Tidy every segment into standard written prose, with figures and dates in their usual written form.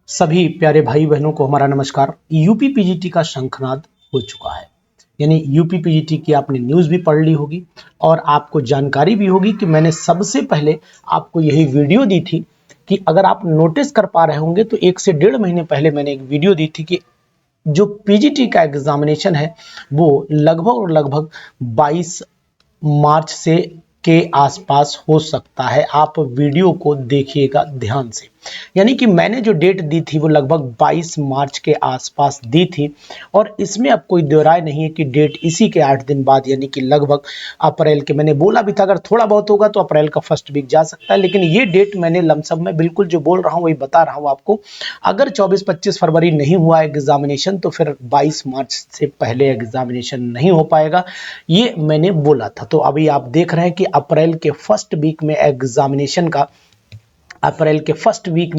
सभी प्यारे भाई बहनों को हमारा नमस्कार। यूपी पीजीटी का शंखनाद हो चुका है, यानी यूपी पीजीटी की आपने न्यूज़ भी पढ़ ली होगी और आपको जानकारी भी होगी कि मैंने सबसे पहले आपको यही वीडियो दी थी कि अगर आप नोटिस कर पा रहे होंगे तो 1 से 1.5 महीने पहले मैंने एक वीडियो दी थी कि जो पीजीटी का एग्जामिनेशन है वो लगभग 22 मार्च से के आसपास हो सकता है। आप वीडियो को देखिएगा ध्यान से, यानी कि मैंने जो डेट दी थी वो लगभग 22 मार्च के आसपास दी थी और इसमें अब कोई दो राय नहीं है कि डेट इसी के 8 दिन बाद यानी कि लगभग अप्रैल के, मैंने बोला भी था अगर थोड़ा बहुत होगा तो अप्रैल का फर्स्ट वीक जा सकता है, लेकिन ये डेट मैंने लमसम में बिल्कुल जो बोल रहा हूँ वही बता रहा हूँ आपको। अगर 24-25 फरवरी नहीं हुआ एग्जामिनेशन तो फिर 22 मार्च से पहले एग्जामिनेशन नहीं हो पाएगा, ये मैंने बोला था। तो अभी आप देख रहे हैं कि अप्रैल के फर्स्ट वीक में एग्जामिनेशन का, अप्रैल के फर्स्ट वीक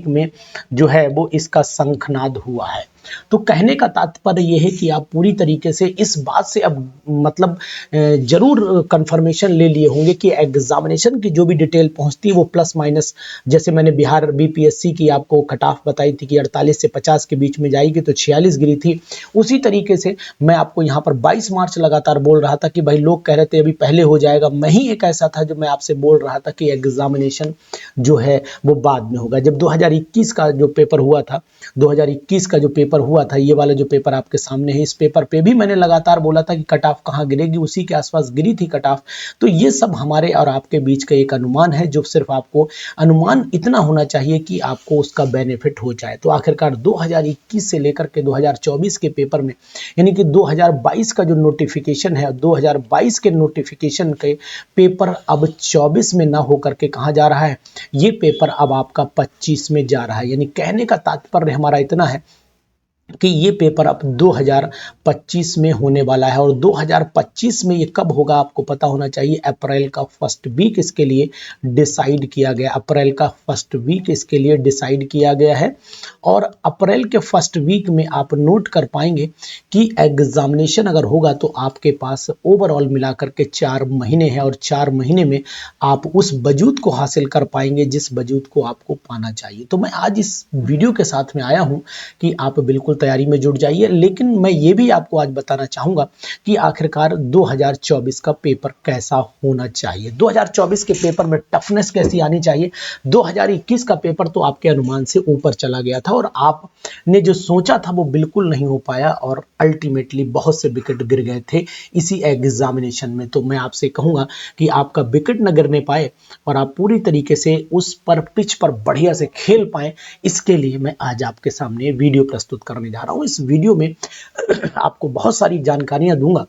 में जो है वो इसका शंखनाद हुआ है। तो कहने का तात्पर्य यह है कि आप पूरी तरीके से इस बात से अब मतलब जरूर कंफर्मेशन ले लिए होंगे कि एग्जामिनेशन की जो भी डिटेल पहुंचती है वो प्लस माइनस, जैसे मैंने बिहार बीपीएससी की आपको कट ऑफ बताई थी कि 48 से 50 के बीच में जाएगी तो 46 गिरी थी, उसी तरीके से मैं आपको यहाँ पर 22 मार्च लगातार बोल रहा था कि भाई लोग कह रहे थे अभी पहले हो जाएगा, मैं ही एक ऐसा था जो मैं आपसे बोल रहा था कि एग्जामिनेशन जो है वो बाद में होगा। जब 2021 का जो पेपर हुआ था, 2021 का जो पेपर हुआ था, ये वाला जो पेपर आपके सामने है, इस पेपर पे भी मैंने लगातार बोला था कि कट ऑफ कहाँ गिरेगी, उसी के आसपास गिरी थी कट ऑफ। तो ये सब हमारे और आपके बीच का एक अनुमान है, जो सिर्फ आपको अनुमान इतना होना चाहिए कि आपको उसका बेनिफिट हो जाए। तो आखिरकार 2021 से लेकर के 2024 के पेपर में, यानी कि 2022 का जो नोटिफिकेशन है, 2022 के नोटिफिकेशन के पेपर अब 24 में ना होकर के कहाँ जा रहा है, ये पेपर अब आपका 25 में जा रहा है। यानी कहने का तात्पर्य हमारा इतना है कि ये पेपर अब 2025 में होने वाला है। और 2025 में ये कब होगा आपको पता होना चाहिए। अप्रैल का फर्स्ट वीक इसके लिए डिसाइड किया गया, अप्रैल का फर्स्ट वीक इसके लिए डिसाइड किया गया है। और अप्रैल के फर्स्ट वीक में आप नोट कर पाएंगे कि एग्जामिनेशन अगर होगा तो आपके पास ओवरऑल मिलाकर के 4 महीने हैं और 4 महीने में आप उस वजूद को हासिल कर पाएंगे जिस वजूद को आपको पाना चाहिए। तो मैं आज इस वीडियो के साथ में आया हूं कि आप बिल्कुल तैयारी में जुट जाइए, लेकिन मैं ये भी आपको आज बताना चाहूंगा कि आखिरकार 2024 का पेपर कैसा होना चाहिए, 2024 के पेपर में टफनेस कैसी आनी चाहिए। 2021 का पेपर तो आपके अनुमान से ऊपर चला गया था और आपने जो सोचा था वो बिल्कुल नहीं हो पाया और अल्टीमेटली बहुत से विकेट गिर गए थे इसी एग्जामिनेशन में। तो मैं आपसे कहूंगा कि आपका विकेट न गिरने पाए और आप पूरी तरीके से उस पर पिच पर बढ़िया से खेल पाए, इसके लिए मैं आज आपके सामने वीडियो प्रस्तुत करने जा रहा हूं। इस वीडियो में आपको बहुत सारी जानकारियां दूंगा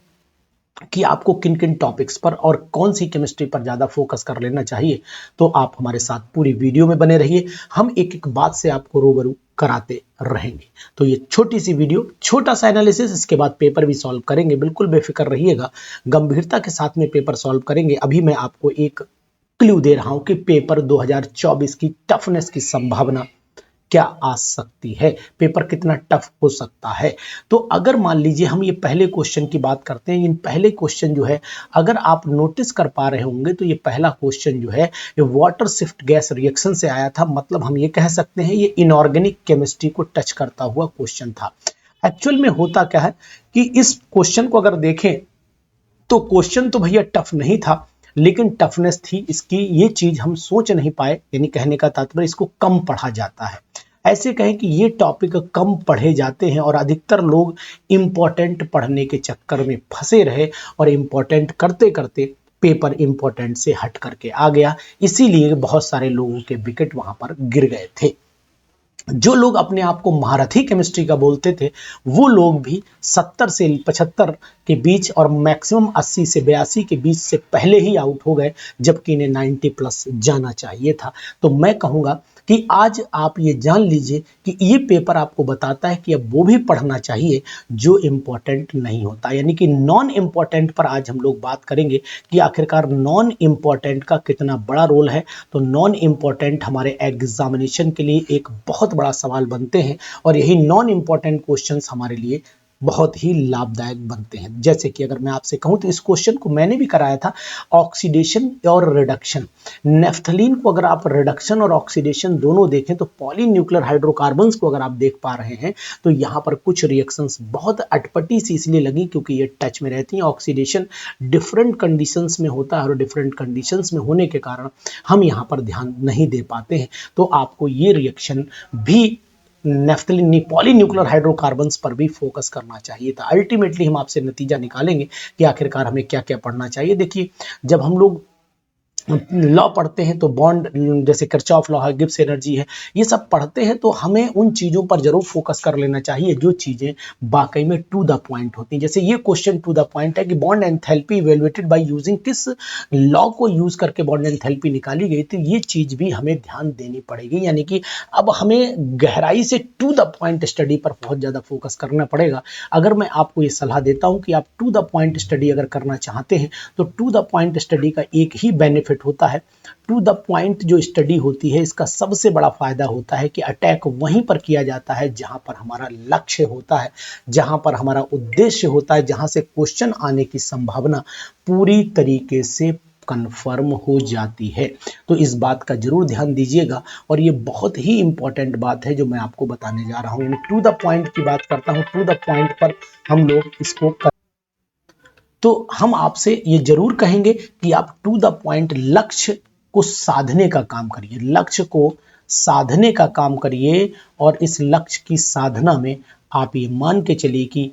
कि आपको किन किन टॉपिक्स पर और कौन सी केमिस्ट्री पर ज़्यादा फोकस कर लेना चाहिए। तो आप हमारे साथ पूरी वीडियो में बने रहिए, हम एक एक बात से आपको रूबरू कराते रहेंगे। तो ये छोटी सी वीडियो, छोटा सा एनालिसिस, इसके बाद पेपर भी सॉल्व करेंगे। बिल्कुल बेफिक्र रहिएगा, गंभीरता के साथ में पेपर सॉल्व करेंगे। अभी मैं आपको एक क्लू दे रहा हूं कि पेपर 2024 की टफनेस की संभावना क्या आ सकती है, पेपर कितना टफ हो सकता है। तो अगर मान लीजिए हम ये पहले क्वेश्चन की बात करते हैं, इन पहले क्वेश्चन जो है अगर आप नोटिस कर पा रहे होंगे तो ये पहला क्वेश्चन जो है ये वाटर शिफ्ट गैस रिएक्शन से आया था। मतलब हम ये कह सकते हैं ये इनऑर्गेनिक केमिस्ट्री को टच करता हुआ क्वेश्चन था। एक्चुअल में होता क्या है कि इस क्वेश्चन को अगर देखें तो क्वेश्चन तो भैया टफ नहीं था, लेकिन टफनेस थी इसकी, ये चीज हम सोच नहीं पाए। यानी कहने का तात्पर्य इसको कम पढ़ा जाता है, ऐसे कहें कि ये टॉपिक कम पढ़े जाते हैं और अधिकतर लोग इंपॉर्टेंट पढ़ने के चक्कर में फंसे रहे और इंपॉर्टेंट करते करते पेपर इंपॉर्टेंट से हट करके आ गया, इसीलिए बहुत सारे लोगों के विकेट वहां पर गिर गए थे। जो लोग अपने आप को महारथी केमिस्ट्री का बोलते थे वो लोग भी 70 से 75 के बीच और मैक्सिमम 80 से 82 के बीच से पहले ही आउट हो गए, जबकि इन्हें 90 प्लस जाना चाहिए था। तो मैं कहूँगा कि आज आप ये जान लीजिए कि ये पेपर आपको बताता है कि अब वो भी पढ़ना चाहिए जो इम्पोर्टेंट नहीं होता। यानी कि नॉन इम्पोर्टेंट पर आज हम लोग बात करेंगे कि आखिरकार नॉन इम्पोर्टेंट का कितना बड़ा रोल है। तो नॉन इम्पोर्टेंट हमारे एग्जामिनेशन के लिए एक बहुत बड़ा सवाल बनते हैं और यही नॉन इम्पोर्टेंट क्वेश्चंस हमारे लिए बहुत ही लाभदायक बनते हैं। जैसे कि अगर मैं आपसे कहूं तो इस क्वेश्चन को मैंने भी कराया था, ऑक्सीडेशन और रिडक्शन। नेफ्थलीन को अगर आप रिडक्शन और ऑक्सीडेशन दोनों देखें तो पॉलीन्यूक्लियर हाइड्रोकार्बन्स को अगर आप देख पा रहे हैं तो यहाँ पर कुछ रिएक्शंस बहुत अटपटी सी इसलिए लगी क्योंकि ये टच में रहती हैं। ऑक्सीडेशन डिफरेंट कंडीशंस में होता है और डिफरेंट कंडीशंस में होने के कारण हम यहाँ पर ध्यान नहीं दे पाते हैं। तो आपको ये रिएक्शन भी नेफ्थलीन पॉलीन्यूक्लियर हाइड्रोकार्बन्स पर भी फोकस करना चाहिए था। अल्टीमेटली हम आपसे नतीजा निकालेंगे कि आखिरकार हमें क्या क्या पढ़ना चाहिए। देखिए, जब हम लोग लॉ पढ़ते हैं तो बॉन्ड, जैसे किरचॉफ लॉ है, गिब्स एनर्जी है, ये सब पढ़ते हैं तो हमें उन चीज़ों पर जरूर फोकस कर लेना चाहिए जो चीज़ें वाकई में टू द पॉइंट होती हैं। जैसे ये क्वेश्चन टू द पॉइंट है कि bond enthalpy evaluated by using, किस लॉ को यूज करके बॉन्ड एंथैल्पी निकाली गई, तो ये चीज़ भी हमें ध्यान देनी पड़ेगी। यानी कि अब हमें गहराई से टू द पॉइंट स्टडी पर बहुत ज़्यादा फोकस करना पड़ेगा। अगर मैं आपको ये सलाह देता हूँ कि आप टू द पॉइंट स्टडी अगर करना चाहते हैं तो टू द पॉइंट स्टडी का एक ही बेनिफिट होता है। टू द पॉइंट जो स्टडी होती है इसका सबसे बड़ा फायदा होता है कि अटैक वहीं पर किया जाता है जहां पर हमारा लक्ष्य होता है, जहां पर हमारा उद्देश्य होता है, जहां से क्वेश्चन आने की संभावना पूरी तरीके से कंफर्म हो जाती है। तो इस बात का जरूर ध्यान दीजिएगा और ये बहुत ही इंपॉर्टेंट बात है जो मैं आपको बताने जा रहा हूं। यानी टू द पॉइंट की बात करता हूं, टू द पॉइंट पर हम लोग इसको तो हम आपसे ये जरूर कहेंगे कि आप टू द पॉइंट लक्ष्य को साधने का काम करिए, लक्ष्य को साधने का काम करिए और इस लक्ष्य की साधना में आप ये मान के चलिए कि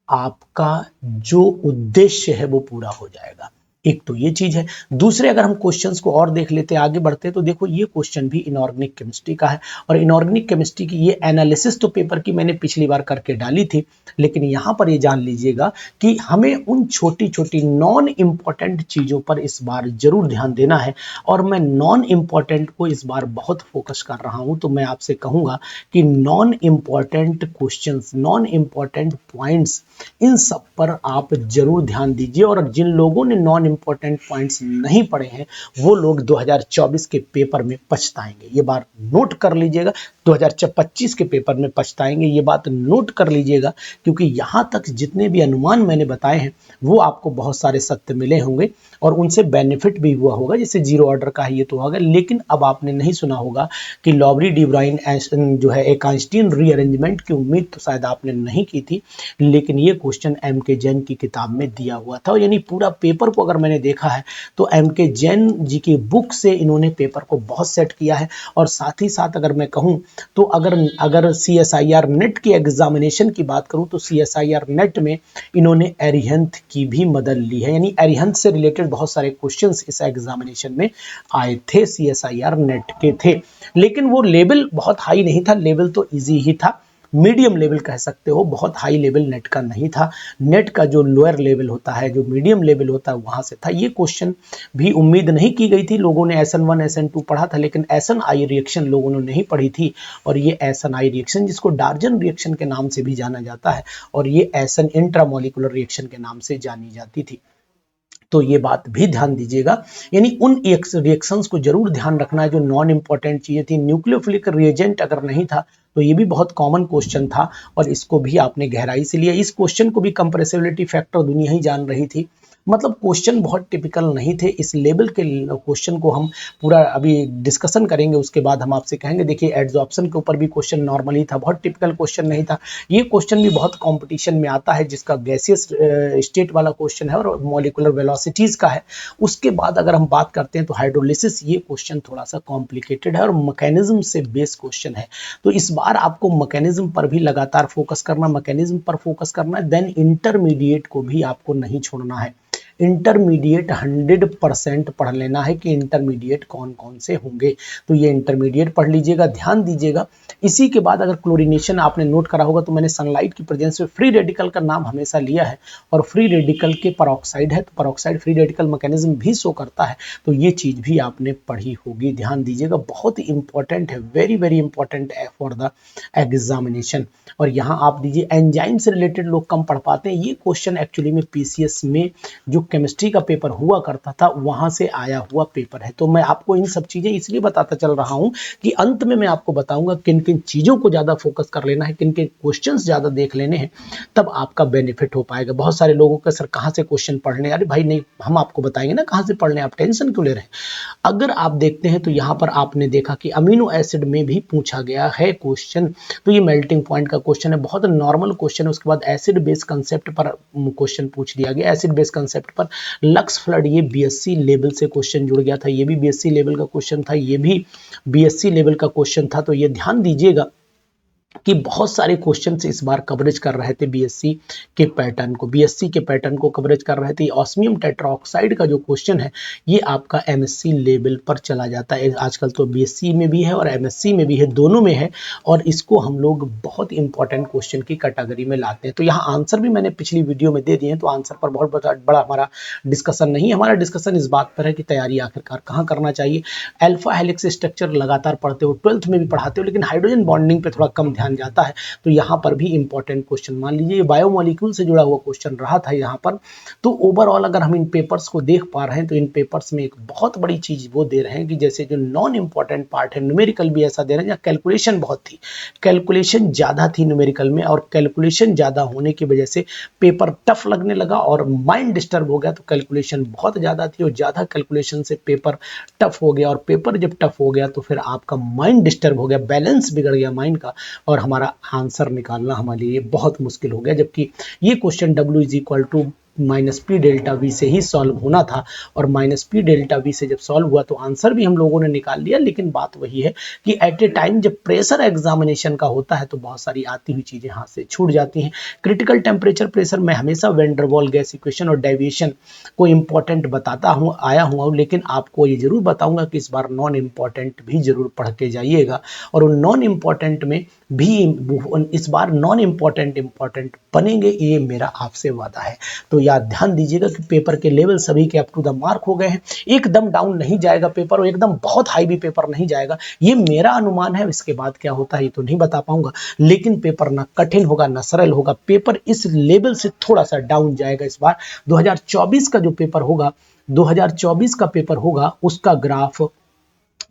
आपका जो उद्देश्य है वो पूरा हो जाएगा। एक तो ये चीज है। दूसरे, अगर हम क्वेश्चंस को और देख लेते, आगे बढ़ते, तो देखो ये क्वेश्चन भी इनऑर्गेनिक केमिस्ट्री का है और इनऑर्गेनिक केमिस्ट्री की ये एनालिसिस तो पेपर की मैंने पिछली बार करके डाली थी, लेकिन यहां पर ये जान लीजिएगा कि हमें उन छोटी छोटी नॉन इंपॉर्टेंट चीजों पर इस बार जरूर ध्यान देना है और मैं नॉन इंपॉर्टेंट को इस बार बहुत फोकस कर रहा हूं। तो मैं आपसे कहूंगा कि non important questions, non important points, इन सब पर आप जरूर ध्यान दीजिए और जिन लोगों ने नॉन इंपॉर्टेंट पॉइंट्स नहीं पढ़े हैं वो लोग 2024 के पेपर में पछताएंगे। ये बात नोट कर लीजिएगा, 2025 के पेपर में पछताएंगे, ये बात नोट कर लीजिएगा, क्योंकि यहां तक जितने भी अनुमान मैंने बताए हैं वो आपको बहुत सारे सत्य मिले होंगे और उनसे बेनिफिट भी हुआ होगा। जैसे जीरो ऑर्डर का है ये तो होगा, लेकिन अब आपने नहीं सुना होगा कि लॉबरी डी ब्राइन जो है एक आइंस्टीन रीअरेंजमेंट की उम्मीद तो शायद आपने नहीं की थी, लेकिन ये क्वेश्चन एम के जैन की किताब में दिया हुआ था। यानी पूरा पेपर को अगर मैंने देखा है तो एम के जैन जी की बुक से इन्होंने पेपर को बहुत सेट किया है। और साथ ही साथ अगर मैं कहूं तो अगर CSIR नेट की एग्जामिनेशन की बात करूं तो CSIR नेट में इन्होंने एरिहंथ की भी मदद ली है। यानी एरिहंथ से रिलेटेड बहुत सारे क्वेश्चंस इस एग्जामिनेशन में आए थे, CSIR नेट के थे, लेकिन वो लेवल बहुत हाई नहीं था, लेवल तो इजी ही था, मीडियम लेवल कह सकते हो, बहुत हाई लेवल नेट का नहीं था। नेट का जो लोअर लेवल होता है, जो मीडियम लेवल होता है, वहां से था। ये क्वेश्चन भी उम्मीद नहीं की गई थी, लोगों ने SN1 SN2 पढ़ा था, लेकिन SNI रिएक्शन लोगों ने नहीं पढ़ी थी। और ये SNI रिएक्शन, जिसको डार्जन रिएक्शन के नाम से भी जाना जाता है, और ये SN इंट्रामोलिकुलर रिएक्शन के नाम से जानी जाती थी। तो ये बात भी ध्यान दीजिएगा। यानी उन रिएक्शंस को जरूर ध्यान रखना है जो नॉन इंपॉर्टेंट चीजें थी। न्यूक्लियोफिलिक रिएजेंट अगर नहीं था तो ये भी बहुत कॉमन क्वेश्चन था और इसको भी आपने गहराई से लिया। इस क्वेश्चन को भी कंप्रेसिबिलिटी फैक्टर दुनिया ही जान रही थी। मतलब क्वेश्चन बहुत टिपिकल नहीं थे। इस लेवल के क्वेश्चन को हम पूरा अभी डिस्कशन करेंगे, उसके बाद हम आपसे कहेंगे। देखिए, एड्सॉर्प्शन के ऊपर भी क्वेश्चन नॉर्मली था, बहुत टिपिकल क्वेश्चन नहीं था। ये क्वेश्चन भी बहुत कंपटीशन में आता है, जिसका गैसियस स्टेट वाला क्वेश्चन है और मॉलिक्यूलर वेलोसिटीज का है। उसके बाद अगर हम बात करते हैं तो हाइड्रोलिसिस, ये क्वेश्चन थोड़ा सा कॉम्प्लिकेटेड है और मैकेनिज्म से बेस क्वेश्चन है। तो इस बार आपको मैकेनिज्म पर भी लगातार फोकस करना, मैकेनिज्म पर फोकस करना है। देन इंटरमीडिएट को भी आपको नहीं छोड़ना है। इंटरमीडिएट 100% पढ़ लेना है कि इंटरमीडिएट कौन कौन से होंगे। तो ये इंटरमीडिएट पढ़ लीजिएगा, ध्यान दीजिएगा। इसी के बाद अगर क्लोरीनेशन आपने नोट करा होगा तो मैंने सनलाइट की प्रेजेंस में फ्री रेडिकल का नाम हमेशा लिया है और फ्री रेडिकल के परऑक्साइड है, तो परऑक्साइड फ्री रेडिकल मैकेनिज्म भी शो करता है। तो ये चीज भी आपने पढ़ी होगी, ध्यान दीजिएगा, बहुत ही इंपॉर्टेंट है, वेरी वेरी इंपॉर्टेंट है फॉर द एग्जामिनेशन। और यहाँ आप दीजिए एंजाइम से रिलेटेड लोग कम पढ़ पाते हैं। ये क्वेश्चन एक्चुअली में PCS में जो केमिस्ट्री का पेपर हुआ करता था वहां से आया हुआ पेपर है। तो मैं आपको इन सब चीजें इसलिए बताता चल रहा हूं कि अंत में मैं आपको बताऊंगा किन किन चीजों को ज्यादा फोकस कर लेना है, किन किन क्वेश्चंस ज्यादा देख लेने हैं, तब आपका बेनिफिट हो पाएगा। बहुत सारे लोगों का सर कहां से क्वेश्चन पढ़ने, अरे भाई नहीं, हम आपको बताएंगे ना कहां से पढ़ने, आप टेंशन क्यों ले रहे हैं। अगर आप देखते हैं तो यहाँ पर आपने देखा कि अमीनो एसिड में भी पूछा गया है क्वेश्चन, तो ये मेल्टिंग पॉइंट का क्वेश्चन है, बहुत नॉर्मल क्वेश्चन है। उसके बाद एसिड बेस कंसेप्ट पर क्वेश्चन पूछ लिया गया, एसिड बेस कंसेप्ट पर लक्स फ्लड, ये बीएससी लेवल से क्वेश्चन जुड़ गया था, ये भी बीएससी लेवल का क्वेश्चन था, ये भी बीएससी लेवल का क्वेश्चन था। तो ये ध्यान दीजिएगा कि बहुत सारे क्वेश्चन इस बार कवरेज कर रहे थे बीएससी के पैटर्न को, बीएससी के पैटर्न को कवरेज कर रहे थे। ऑस्मियम टेट्राऑक्साइड का जो क्वेश्चन है ये आपका एमएससी लेवल पर चला जाता है, आजकल तो बीएससी में भी है और एमएससी में भी है, दोनों में है, और इसको हम लोग बहुत इंपॉर्टेंट क्वेश्चन की कैटेगरी में लाते हैं। तो यहाँ आंसर भी मैंने पिछली वीडियो में दे दिए हैं, तो आंसर पर बहुत बड़ा हमारा डिस्कशन नहीं है। हमारा डिस्कशन इस बात पर है कि तैयारी आखिरकार कहाँ करना चाहिए। अल्फा हेलिक्स स्ट्रक्चर लगातार पढ़ते हो, 12th में भी पढ़ाते हो, लेकिन हाइड्रोजन बॉन्डिंग पे थोड़ा कम ध्यान जाता है, तो यहाँ पर भी इंपॉर्टेंट क्वेश्चन मान लीजिए बायोमोलिक्यूल से जुड़ा हुआ क्वेश्चन रहा था यहाँ पर। तो ओवरऑल अगर हम इन पेपर्स को देख पा रहे हैं तो इन पेपर्स में एक बहुत बड़ी चीज वो दे रहे हैं कि जैसे जो नॉन इंपॉर्टेंट पार्ट है, न्यूमेरिकल भी ऐसा दे रहे हैं जहाँ कैलकुलेशन बहुत थी, कैलकुलेशन ज्यादा थी न्यूमेरिकल में, और कैलकुलेशन ज्यादा होने की वजह से पेपर टफ लगने लगा और माइंड डिस्टर्ब हो गया। तो कैलकुलेशन बहुत ज्यादा थी और ज्यादा कैलकुलेशन से पेपर टफ हो गया, और पेपर जब टफ हो गया तो फिर आपका माइंड डिस्टर्ब हो गया, बैलेंस बिगड़ गया माइंड का, और हमारा आंसर निकालना हमारे लिए बहुत मुश्किल हो गया। जबकि ये question W is equal to minus P delta V से ही सॉल्व होना था, और माइनस पी डेल्टा वी से जब सॉल्व हुआ तो आंसर भी हम लोगों ने निकाल लिया। लेकिन बात वही है कि एट ए टाइम जब प्रेशर एग्जामिनेशन का होता है तो बहुत सारी आती हुई चीजें हाथ से छूट जाती हैं। क्रिटिकल टेम्परेचर प्रेशर में हमेशा वैन डर वाल गैस इक्वेशन और डेविएशन को इंपॉर्टेंट बताता हूँ आया हूँ, लेकिन आपको ये जरूर बताऊंगा कि इस बार नॉन इंपॉर्टेंट भी जरूर पढ़ के जाइएगा, और उन नॉन इंपॉर्टेंट में भी इस बार नॉन इंपॉर्टेंट बनेंगे, ये मेरा आपसे वादा है। तो याद ध्यान दीजिएगा कि पेपर के लेवल सभी के अप टू द मार्क हो गए हैं, एकदम डाउन नहीं जाएगा पेपर और एकदम बहुत हाई भी पेपर नहीं जाएगा, ये मेरा अनुमान है। इसके बाद क्या होता है ये तो नहीं बता पाऊंगा, लेकिन पेपर ना कठिन होगा ना सरल होगा, पेपर इस लेवल से थोड़ा सा डाउन जाएगा इस बार। 2024 का जो पेपर होगा, 2024 का पेपर होगा, उसका ग्राफ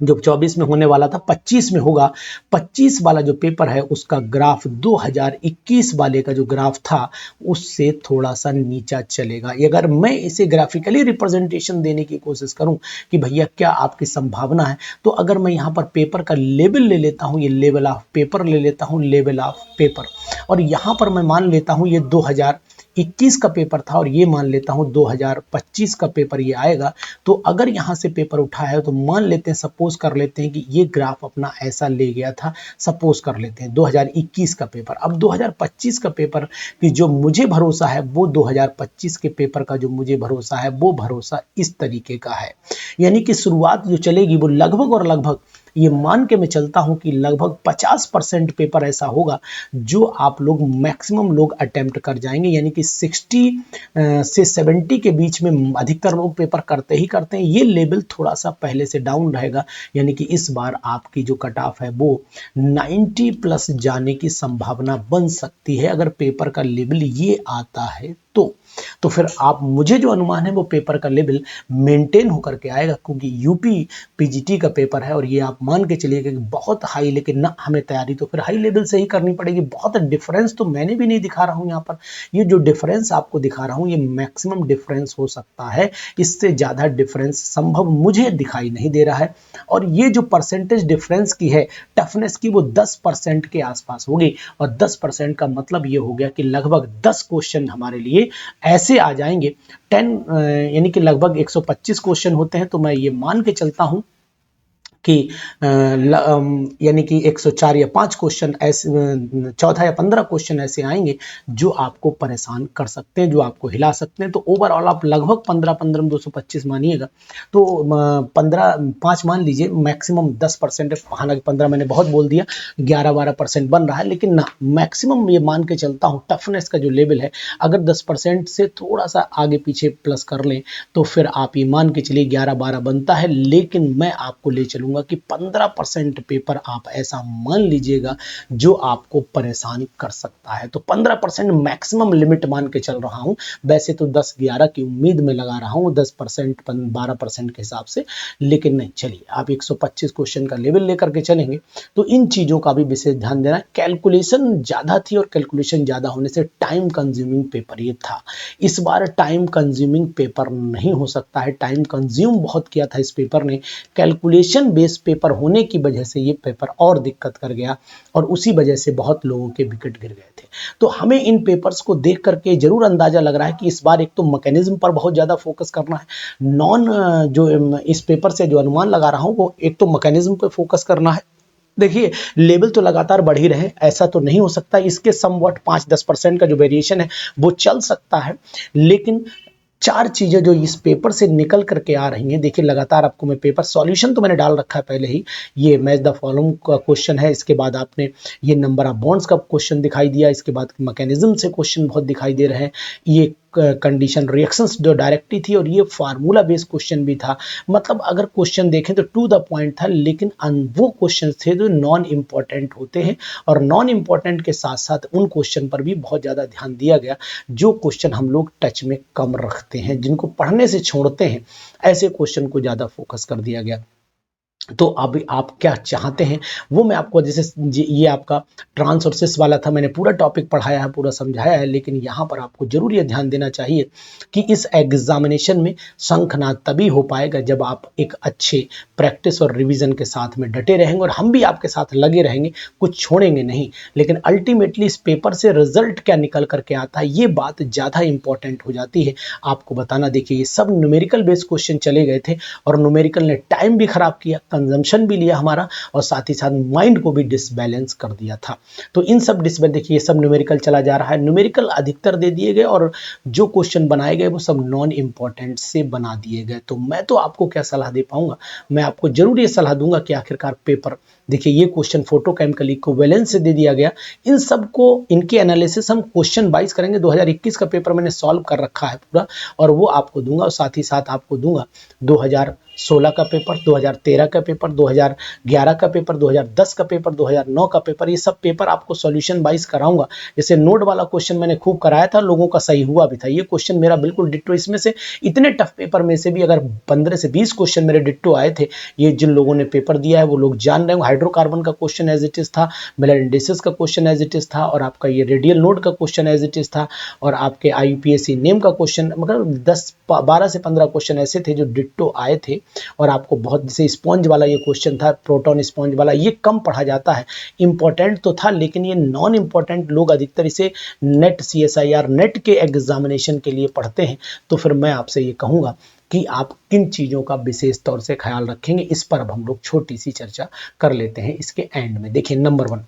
जो 24 में होने वाला था 25 में होगा, 25 वाला जो पेपर है उसका ग्राफ 2021 वाले का जो ग्राफ था उससे थोड़ा सा नीचा चलेगा। अगर मैं इसे ग्राफिकली रिप्रेजेंटेशन देने की कोशिश करूं कि भैया क्या आपकी संभावना है, तो अगर मैं यहाँ पर पेपर का लेवल ले लेता हूँ, ये लेवल ऑफ पेपर ले लेता हूँ, लेवल ऑफ पेपर, और यहाँ पर मैं मान लेता हूँ ये 2021 का पेपर था और ये मान लेता हूँ 2025 का पेपर ये आएगा। तो अगर यहाँ से पेपर उठा है तो मान लेते हैं, सपोज कर लेते हैं कि ये ग्राफ अपना ऐसा ले गया था, सपोज कर लेते हैं 2021 का पेपर। अब 2025 का पेपर की जो मुझे भरोसा है वो 2025 के पेपर का जो मुझे भरोसा है वो भरोसा इस तरीके का है, यानी कि शुरुआत जो चलेगी वो लगभग और लगभग ये मान के मैं चलता हूं कि लगभग 50% पेपर ऐसा होगा जो आप लोग मैक्सिमम लोग अटेम्प्ट कर जाएंगे, यानी कि 60 से 70 के बीच में अधिकतर लोग पेपर करते ही करते हैं। ये लेवल थोड़ा सा पहले से डाउन रहेगा, यानी कि इस बार आपकी जो कट ऑफ है वो 90 प्लस जाने की संभावना बन सकती है अगर पेपर का लेवल ये आता है तो फिर आप, मुझे जो अनुमान है वो पेपर का लेवल मेंटेन होकर के आएगा, क्योंकि यूपी पीजीटी का पेपर है और ये आप मान के चलिएगा कि बहुत हाई, लेकिन ना हमें तैयारी तो फिर हाई लेवल से ही करनी पड़ेगी। बहुत डिफरेंस तो मैंने भी नहीं दिखा रहा हूँ यहाँ पर, ये जो डिफरेंस आपको दिखा रहा हूँ ये मैक्सिमम डिफरेंस हो सकता है, इससे ज़्यादा डिफरेंस संभव मुझे दिखाई नहीं दे रहा है। और ये जो परसेंटेज डिफरेंस की है टफनेस की वो 10% के आसपास होगी, और 10% का मतलब ये हो गया कि लगभग 10 क्वेश्चन हमारे लिए ऐसे आ जाएंगे 10, यानी कि लगभग 125 क्वेश्चन होते हैं, तो मैं ये मान के चलता हूं कि यानी कि 104 या 5 क्वेश्चन ऐसे, 14 या 15 क्वेश्चन ऐसे आएंगे जो आपको परेशान कर सकते हैं, जो आपको हिला सकते हैं। तो ओवरऑल आप लगभग 15 में 225 मानिएगा, तो 5 मान लीजिए, मैक्सिमम 10%, हालांकि 15 मैंने बहुत बोल दिया, 11-12% बन रहा है, लेकिन ना मैक्सिमम ये मान के चलता हूँ टफनेस का जो लेवल है, अगर 10% से थोड़ा सा आगे पीछे प्लस कर लें तो फिर आप ये मान के चलिए 11-12 बनता है। लेकिन मैं आपको ले चलूंगा दूंगा कि 15% पेपर आप ऐसा मान लीजिएगा जो आपको परेशान कर सकता है। तो 15% मैक्सिमम लिमिट मान के चल रहा हूं। वैसे तो 10-11 की उम्मीद में लगा रहा हूं, 10% 12% के हिसाब से, लेकिन नहीं, चलिए आप 125 क्वेश्चन का लेवल लेकर के चलेंगे तो इन चीजों का भी विशेष ध्यान देना। कैलकुलेशन ज्यादा थी और कैलकुलेशन ज्यादा होने से टाइम कंज्यूमिंग पेपर ये था। इस बार टाइम कंज्यूमिंग पेपर नहीं हो सकता है, टाइम कंज्यूम बहुत किया था इस पेपर ने। कैलकुलेशन बेस्ड पेपर होने की वजह से ये पेपर और दिक्कत कर गया और उसी वजह से बहुत लोगों के विकेट गिर गए थे। तो हमें इन पेपर्स को देख करके जरूर अंदाजा लग रहा है कि इस बार एक तो मैकेनिज्म पर बहुत ज्यादा फोकस करना है, जो इस पेपर से जो अनुमान लगा रहा हूं वो एक तो मैकेनिज्म पे फोकस करना है। देखिए लेवल तो लगातार बढ़ ही रहे, ऐसा तो नहीं हो सकता, इसके समवट 5-10% का जो वेरिएशन है वो चल सकता है, लेकिन चार चीजें जो इस पेपर से निकल करके आ रही हैं, देखिए लगातार आपको मैं पेपर सॉल्यूशन तो मैंने डाल रखा है पहले ही, ये मैच द फॉलोइंग का क्वेश्चन है, इसके बाद आपने ये नंबर ऑफ बॉन्ड्स का क्वेश्चन दिखाई दिया, इसके बाद मैकेनिज्म से क्वेश्चन बहुत दिखाई दे रहे हैं, ये कंडीशन रिएक्शंस जो डायरेक्टली थी और ये फार्मूला बेस्ड क्वेश्चन भी था। मतलब अगर क्वेश्चन देखें तो टू द पॉइंट था, लेकिन वो क्वेश्चन थे जो नॉन इम्पॉर्टेंट होते हैं और नॉन इम्पॉर्टेंट के साथ साथ उन क्वेश्चन पर भी बहुत ज़्यादा ध्यान दिया गया जो क्वेश्चन हम लोग टच में कम रखते हैं, जिनको पढ़ने से छोड़ते हैं, ऐसे क्वेश्चन को ज़्यादा फोकस कर दिया गया। तो अब आप क्या चाहते हैं वो मैं आपको, जैसे ये आपका ट्रांसोर्सेस वाला था, मैंने पूरा टॉपिक पढ़ाया है, पूरा समझाया है, लेकिन यहाँ पर आपको जरूर ये ध्यान देना चाहिए कि इस एग्जामिनेशन में शंखनाद तभी हो पाएगा जब आप एक अच्छे प्रैक्टिस और रिवीजन के साथ में डटे रहेंगे और हम भी आपके साथ लगे रहेंगे, कुछ छोड़ेंगे नहीं। लेकिन अल्टीमेटली इस पेपर से रिजल्ट क्या निकल करके आता है ये बात ज़्यादा इंपॉर्टेंट हो जाती है आपको बताना। देखिए ये सब न्यूमेरिकल बेस्ड क्वेश्चन चले गए थे और न्यूमेरिकल ने टाइम भी खराब किया, कंजम्पशन भी लिया हमारा और साथ ही साथ माइंड को भी डिसबैलेंस कर दिया था। तो इन सब डिसबैलेंस, देखिए ये सब न्यूमेरिकल चला जा रहा है, न्यूमेरिकल अधिकतर दे दिए गए और जो क्वेश्चन बनाए गए वो सब नॉन इंपॉर्टेंट से बना दिए गए। तो मैं तो आपको क्या सलाह दे पाऊंगा, मैं आपको जरूर ये सलाह दूंगा कि आखिरकार पेपर, देखिए ये क्वेश्चन फोटोकेमिकल इक्विवेलेंस से दे दिया गया, इन सब को इनके एनालिसिस हम क्वेश्चन वाइज करेंगे। 2021 का पेपर मैंने सॉल्व कर रखा है पूरा और वो आपको दूंगा और साथ ही साथ आपको दूंगा 2016 का पेपर, 2013 का पेपर, 2011 का पेपर, 2010 का पेपर, 2009 का पेपर, ये सब पेपर आपको सॉल्यूशन वाइज कराऊंगा। जैसे नोट वाला क्वेश्चन मैंने खूब कराया था, लोगों का सही हुआ भी था, ये क्वेश्चन मेरा बिल्कुल डिट्टो। इसमें से इतने टफ पेपर में से भी अगर 15 से 20 क्वेश्चन मेरे डिट्टो आए थे, ये जिन लोगों ने पेपर दिया है वो लोग जान रहे हैं। हाइड्रोकार्बन का क्वेश्चन एज इट इज था, मिलर इंडिसेस का क्वेश्चन एज इट इज था और आपका ये रेडियल नोड का क्वेश्चन एज इट इज था और आपके IUPAC नेम का क्वेश्चन, मगर 12 से 15 क्वेश्चन ऐसे थे जो डिट्टो आए थे और आपको बहुत, जैसे स्पॉन्ज वाला ये क्वेश्चन था, प्रोटॉन स्पॉन्ज वाला, ये कम पढ़ा जाता है, इंपॉर्टेंट तो था लेकिन ये नॉन इंपॉर्टेंट, लोग अधिकतर इसे नेट CSIR नेट के एग्जामिनेशन के लिए पढ़ते हैं। तो फिर मैं आपसे ये कहूँगा कि आप किन चीज़ों का विशेष तौर से ख्याल रखेंगे, इस पर अब हम लोग छोटी सी चर्चा कर लेते हैं इसके एंड में। देखिए नंबर 1,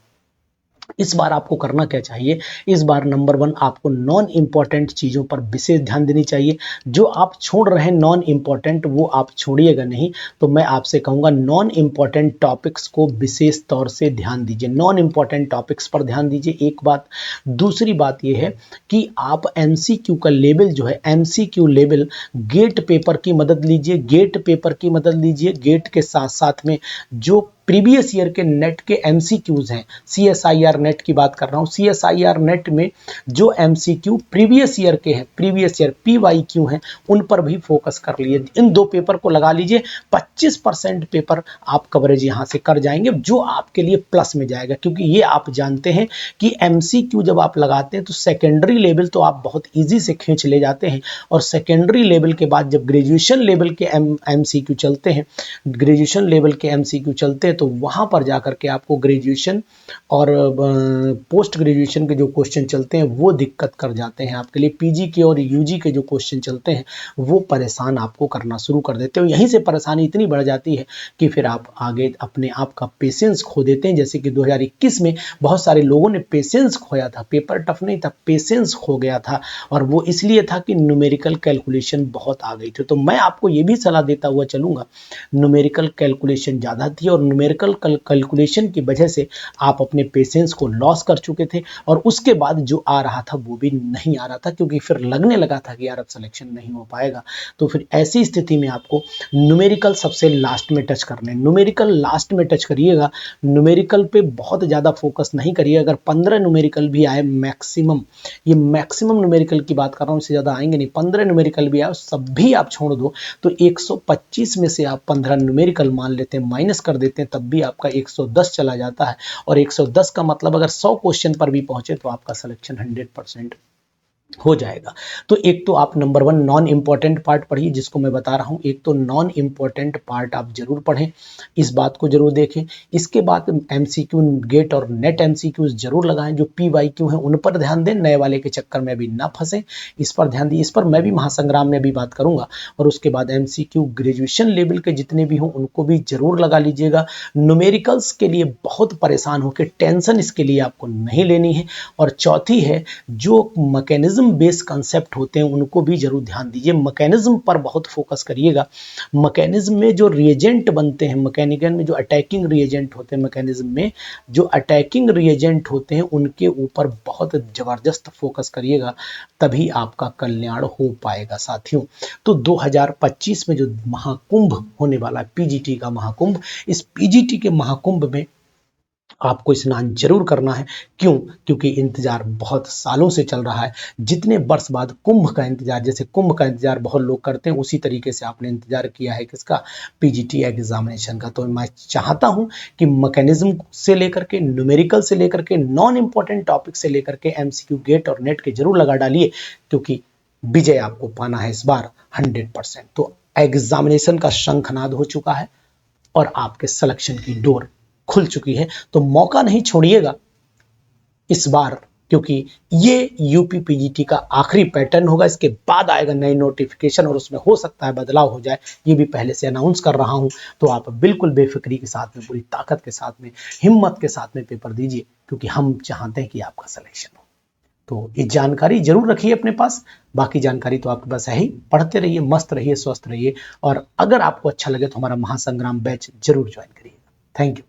इस बार आपको करना क्या चाहिए, इस बार नंबर 1 आपको नॉन इंपॉर्टेंट चीज़ों पर विशेष ध्यान देनी चाहिए। जो आप छोड़ रहे हैं नॉन इंपॉर्टेंट वो आप छोड़िएगा नहीं, तो मैं आपसे कहूँगा नॉन इंपॉर्टेंट टॉपिक्स को विशेष तौर से ध्यान दीजिए, नॉन इंपॉर्टेंट टॉपिक्स पर ध्यान दीजिए, एक बात। दूसरी बात ये है कि आप MCQ का लेवल जो है, MCQ लेवल गेट पेपर की मदद लीजिए, गेट पेपर की मदद लीजिए, गेट के साथ साथ में जो प्रीवियस ईयर के नेट के MCQs हैं, CSIR नेट की बात कर रहा हूँ, CSIR नेट में जो MCQ प्रीवियस ईयर के हैं, प्रीवियस ईयर PYQ हैं, उन पर भी फोकस कर लिए। इन दो पेपर को लगा लीजिए, 25% पेपर आप कवरेज यहाँ से कर जाएंगे, जो आपके लिए प्लस में जाएगा, क्योंकि ये आप जानते हैं कि MCQ जब आप लगाते हैं तो सेकेंडरी लेवल तो आप बहुत ईजी से खींच ले जाते हैं और सेकेंडरी लेवल के बाद जब ग्रेजुएशन लेवल के MCQ चलते हैं, ग्रेजुएशन लेवल के MCQ चलते हैं तो वहां पर जाकर के आपको ग्रेजुएशन और पोस्ट ग्रेजुएशन के जो क्वेश्चन चलते हैं वो दिक्कत कर जाते हैं आपके लिए। PG के और UG के जो क्वेश्चन चलते हैं वो परेशान आपको करना शुरू कर देते हो। यहीं से परेशानी इतनी बढ़ जाती है कि फिर आप आगे अपने आप का पेशेंस खो देते हैं। जैसे कि 2021 में बहुत सारे लोगों ने पेशेंस खोया था, पेपर टफ नहीं था, पेशेंस खो गया था और वो इसलिए था कि न्यूमेरिकल कैलकुलेशन बहुत आ गई थी। तो मैं आपको ये भी सलाह देता हुआ चलूंगा, न्यूमेरिकल कैलकुलेशन ज़्यादा थी और न्यूमेरिकल न्यूमेरिकल कैलकुलेशन की वजह से आप अपने पेशेंस को लॉस कर चुके थे और उसके बाद जो आ रहा था वो भी नहीं आ रहा था, क्योंकि फिर लगने लगा था कि यार अब सिलेक्शन नहीं हो पाएगा। तो फिर ऐसी स्थिति में आपको न्यूमेरिकल सबसे लास्ट में टच करने, न्यूमेरिकल लास्ट में टच करिएगा। न्यूमेरिकल पे बहुत ज़्यादा फोकस नहीं करिए। अगर 15 न्यूमेरिकल भी आए मैक्सिमम, ये मैक्सिमम न्यूमेरिकल की बात कर रहा हूँ, इससे ज़्यादा आएंगे नहीं, 15 न्यूमेरिकल भी आए सब भी आप छोड़ दो तो 125 में से आप 15 न्यूमेरिकल मान लेते हैं, माइनस कर देते हैं, तब भी आपका 110 चला जाता है। और 110 का मतलब अगर 100 क्वेश्चन पर भी पहुंचे तो आपका सिलेक्शन 100% हो जाएगा। तो एक तो आप नंबर 1 नॉन इंपॉर्टेंट पार्ट पढ़िए, जिसको मैं बता रहा हूं, एक तो नॉन इंपॉर्टेंट पार्ट आप जरूर पढ़ें, इस बात को जरूर देखें। इसके बाद एमसीक्यू गेट और नेट एमसीक्यूज जरूर लगाएं। जो पीवाईक्यू हैं उन पर ध्यान दें, नए वाले के चक्कर में भी ना फंसें, इस पर ध्यान दिए। इस पर मैं भी महासंग्राम में भी बात करूंगा। और उसके बाद एमसीक्यू ग्रेजुएशन लेवल के जितने भी हों उनको भी जरूर लगा लीजिएगा। न्यूमेरिकल्स के लिए बहुत परेशान होकर टेंशन इसके लिए आपको नहीं लेनी है। और चौथी है, जो मैकेनिज्म बेस्ड कंसेप्ट होते हैं उनको भी जरूर ध्यान दीजिए। मैकेनिज्म पर बहुत फोकस करिएगा। मैकेनिज्म में जो रिएजेंट बनते हैं, मैकेनिकल में जो अटैकिंग रिएजेंट होते हैं, मैकेनिज्म में जो अटैकिंग रिएजेंट होते हैं उनके ऊपर बहुत जबरदस्त फोकस करिएगा, तभी आपका कल्याण हो पाएगा साथियों। तो 2025 में जो महाकुंभ होने वाला है, पीजीटी का महाकुंभ, इस पीजीटी के महाकुंभ में आपको स्नान जरूर करना है। क्यों? क्योंकि इंतजार बहुत सालों से चल रहा है। जितने वर्ष बाद कुंभ का इंतजार, जैसे कुंभ का इंतजार बहुत लोग करते हैं, उसी तरीके से आपने इंतजार किया है किसका? पीजीटी एग्जामिनेशन का। तो मैं चाहता हूं कि मैकेनिज्म से लेकर के, न्यूमेरिकल से लेकर के, नॉन इंपॉर्टेंट टॉपिक से लेकर के एमसीक्यू गेट और नेट के जरूर लगा डालिए, क्योंकि विजय आपको पाना है इस बार 100%। तो एग्जामिनेशन का शंखनाद हो चुका है और आपके सिलेक्शन की डोर खुल चुकी है। तो मौका नहीं छोड़िएगा इस बार, क्योंकि ये यूपी पीजीटी का आखिरी पैटर्न होगा। इसके बाद आएगा नई नोटिफिकेशन और उसमें हो सकता है बदलाव हो जाए, ये भी पहले से अनाउंस कर रहा हूं। तो आप बिल्कुल बेफिक्री के साथ में, पूरी ताकत के साथ में, हिम्मत के साथ में पेपर दीजिए, क्योंकि हम चाहते हैं कि आपका सिलेक्शन हो। तो ये जानकारी जरूर रखिए अपने पास। बाकी जानकारी तो आपके पास है ही। पढ़ते रहिए, मस्त रहिए, स्वस्थ रहिए। और अगर आपको अच्छा लगे तो हमारा महासंग्राम बैच जरूर ज्वाइन करिए। Thank you.